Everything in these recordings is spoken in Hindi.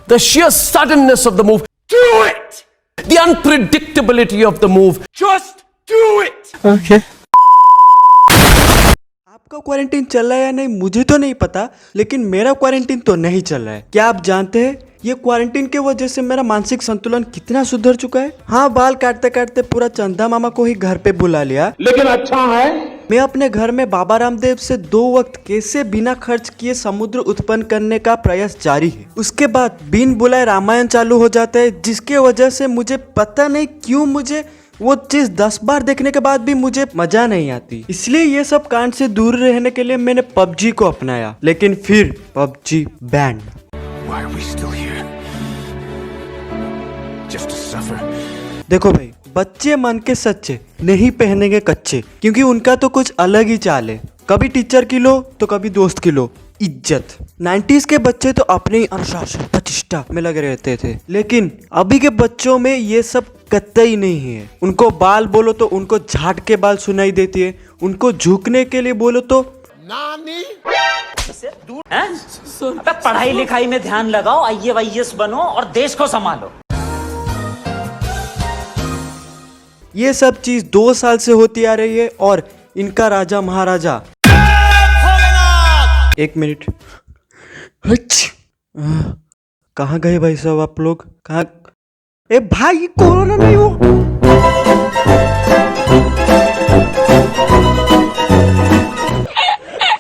The sheer suddenness of the move. Do it! The unpredictability of the move. Just do it! Okay. आपका क्वारंटीन चल रहा है या नहीं मुझे तो नहीं पता, लेकिन मेरा क्वारंटीन तो नहीं चल रहा है। क्या आप जानते हैं ये क्वारंटीन के वजह से मेरा मानसिक संतुलन कितना सुधर चुका है? हाँ, बाल काटते काटते पूरा चंदा मामा को ही घर पे बुला लिया, लेकिन अच्छा है मैं अपने घर में बाबा रामदेव से 2 वक्त कैसे बिना खर्च किए समुद्र उत्पन्न करने का प्रयास जारी है। उसके बाद बिन बुलाए रामायण चालू हो जाता है, जिसके वजह से मुझे पता नहीं क्यों मुझे वो चीज 10 बार देखने के बाद भी मुझे मजा नहीं आती। इसलिए ये सब कांड से दूर रहने के लिए मैंने PUBG को अपनाया, लेकिन फिर PUBG band. Why are we still here? Just to suffer? देखो भाई, बच्चे मन के सच्चे नहीं पहनेंगे कच्चे, क्योंकि उनका तो कुछ अलग ही चाल है। कभी टीचर की लो तो कभी दोस्त की लो इज्जत। 90s के बच्चे तो अपने अनुशासन प्रतिष्ठा में लगे रहते थे, लेकिन अभी के बच्चों में ये सब कतई नहीं है। उनको बाल बोलो तो उनको झाट के बाल सुनाई देती है, उनको झुकने के लिए बोलो तो अबे पढ़ाई लिखाई में ध्यान लगाओ, IAS बनो और देश को संभालो। ये सब चीज 2 साल से होती आ रही है और इनका राजा महाराजा। 1 मिनट, कहाँ गए भाई साहब आप लोग? कहाँ? ए भाई, ये कोरोना नहीं हो?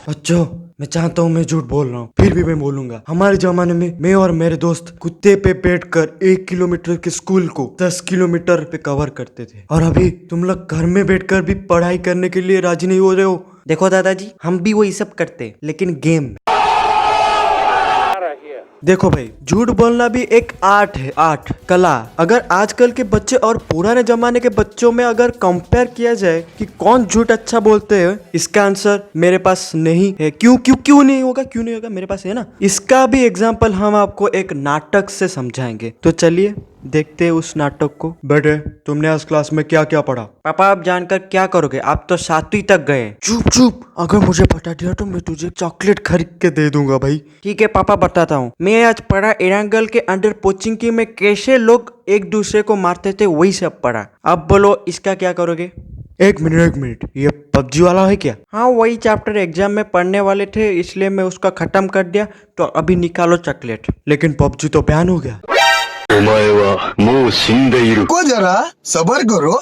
बच्चों, मैं चाहता हूँ मैं झूठ बोल रहा हूँ, फिर भी मैं बोलूंगा। हमारे जमाने में मैं और मेरे दोस्त कुत्ते पे बैठकर 1 किलोमीटर के स्कूल को 10 किलोमीटर पे कवर करते थे, और अभी तुम लोग घर में बैठकर भी पढ़ाई करने के लिए राजी नहीं हो रहे हो। देखो दादाजी, हम भी वही सब करते, लेकिन गेम में। देखो भाई, झूठ बोलना भी एक आर्ट है, आर्ट, कला। अगर आजकल के बच्चे और पुराने जमाने के बच्चों में अगर कंपेयर किया जाए कि कौन झूठ अच्छा बोलते हैं, इसका आंसर मेरे पास नहीं है। क्यों नहीं होगा? क्यों नहीं होगा? मेरे पास है ना। इसका भी एग्जाम्पल हम आपको एक नाटक से समझाएंगे, तो चलिए देखते हैं उस नाटक को। बेटे, तुमने आज क्लास में क्या क्या पढ़ा? पापा, आप जानकर क्या करोगे? आप तो 7वीं तक गए। चुप, अगर मुझे बता दिया तो मैं तुझे चॉकलेट खरीद के दे दूंगा भाई। ठीक है पापा, बताता हूँ। मैं आज पढ़ा एरांगल के अंडर पोचिंग की में कैसे लोग एक दूसरे को मारते थे, वही सब पढ़ा। अब बोलो इसका क्या करोगे? एक मिनट, ये PUBG वाला है क्या? हाँ, वही चैप्टर एग्जाम में पढ़ने वाले थे, इसलिए मैं उसका खत्म कर दिया। तो अभी निकालो चॉकलेट। लेकिन PUBG तो बैन हो गया। को जरा सबर करो।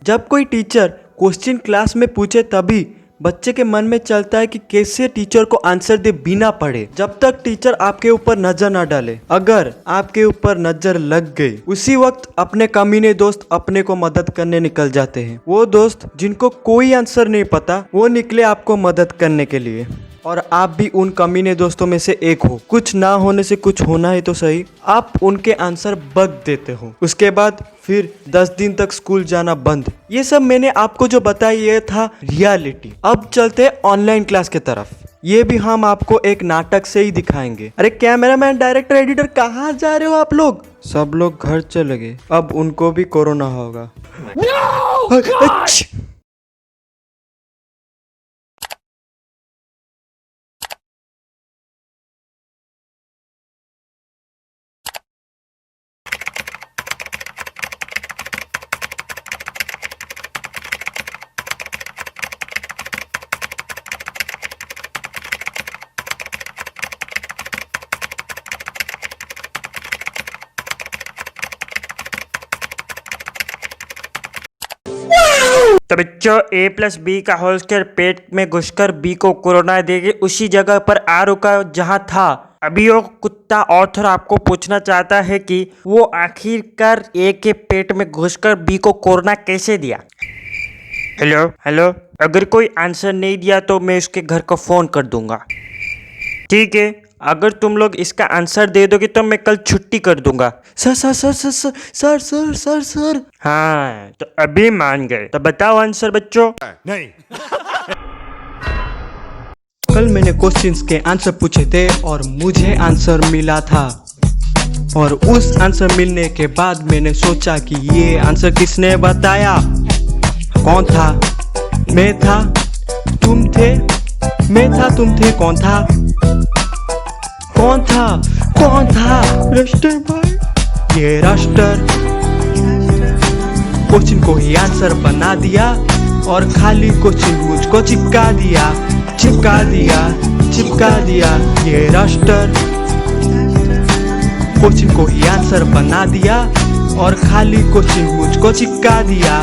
जब कोई टीचर क्वेश्चन क्लास में पूछे तभी बच्चे के मन में चलता है कि कैसे टीचर को आंसर दे बिना पढ़े, जब तक टीचर आपके ऊपर नजर ना डाले। अगर आपके ऊपर नजर लग गई, उसी वक्त अपने कमीने दोस्त अपने को मदद करने निकल जाते हैं। वो दोस्त जिनको कोई आंसर नहीं पता, वो निकले आपको मदद करने के लिए। और आप भी उन कमीने दोस्तों में से एक हो। कुछ ना होने से कुछ होना है तो सही, आप उनके आंसर बग देते हो। उसके बाद फिर 10 दिन तक स्कूल जाना बंद। ये सब मैंने आपको जो बताया ये था रियलिटी। अब चलते ऑनलाइन क्लास के तरफ। ये भी हम आपको एक नाटक से ही दिखाएंगे। अरे कैमरामैन, डायरेक्टर, एडिटर, कहाँ जा रहे हो आप लोग? सब लोग घर चले गए, अब उनको भी कोरोना होगा। तो बच्चों, A+B का होल स्क्वायर पेट में घुसकर B को कोरोना देगी, उसी जगह पर आ रुका जहां था। अभी वो कुत्ता ऑथर आपको पूछना चाहता है कि वो आखिरकार A के पेट में घुसकर B को कोरोना कैसे दिया। हेलो, अगर कोई आंसर नहीं दिया तो मैं उसके घर को फोन कर दूंगा। ठीक है, अगर तुम लोग इसका आंसर दे दोगे तो मैं कल छुट्टी कर दूंगा। सर। हाँ, तो अभी मान गए, तो बताओ आंसर बच्चों। नहीं। कल मैंने क्वेश्चंस के आंसर पूछे थे और मुझे आंसर मिला था, और उस आंसर मिलने के बाद मैंने सोचा कि ये आंसर किसने बताया। कौन था? मैं था, तुम थे, मैं था, तुम थे, कौन था? कौन था रस्टर भाई, ये रस्टर क्वेश्चन को ही आंसर बना दिया और खाली क्वेश्चन मुझको चिपका दिया। ये रस्टर क्वेश्चन को ही आंसर बना दिया और खाली क्वेश्चन मुझको चिपका दिया।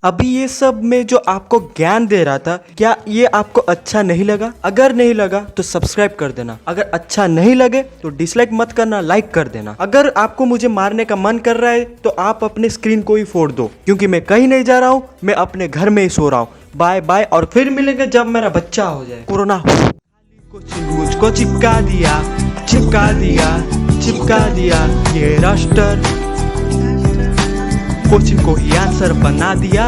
अभी ये सब में जो आपको ज्ञान दे रहा था, क्या ये आपको अच्छा नहीं लगा? अगर नहीं लगा तो सब्सक्राइब कर देना, अगर अच्छा नहीं लगे तो डिसलाइक मत करना, लाइक कर देना। अगर आपको मुझे मारने का मन कर रहा है तो आप अपने स्क्रीन को ही फोड़ दो, क्योंकि मैं कहीं नहीं जा रहा हूँ, मैं अपने घर में ही सो रहा हूँ। बाय बाय, और फिर मिलेंगे जब मेरा बच्चा हो जाए। कोरोना मुझको चिपका दिया। ये रस्टर क्वेश्चन को ही आंसर बना दिया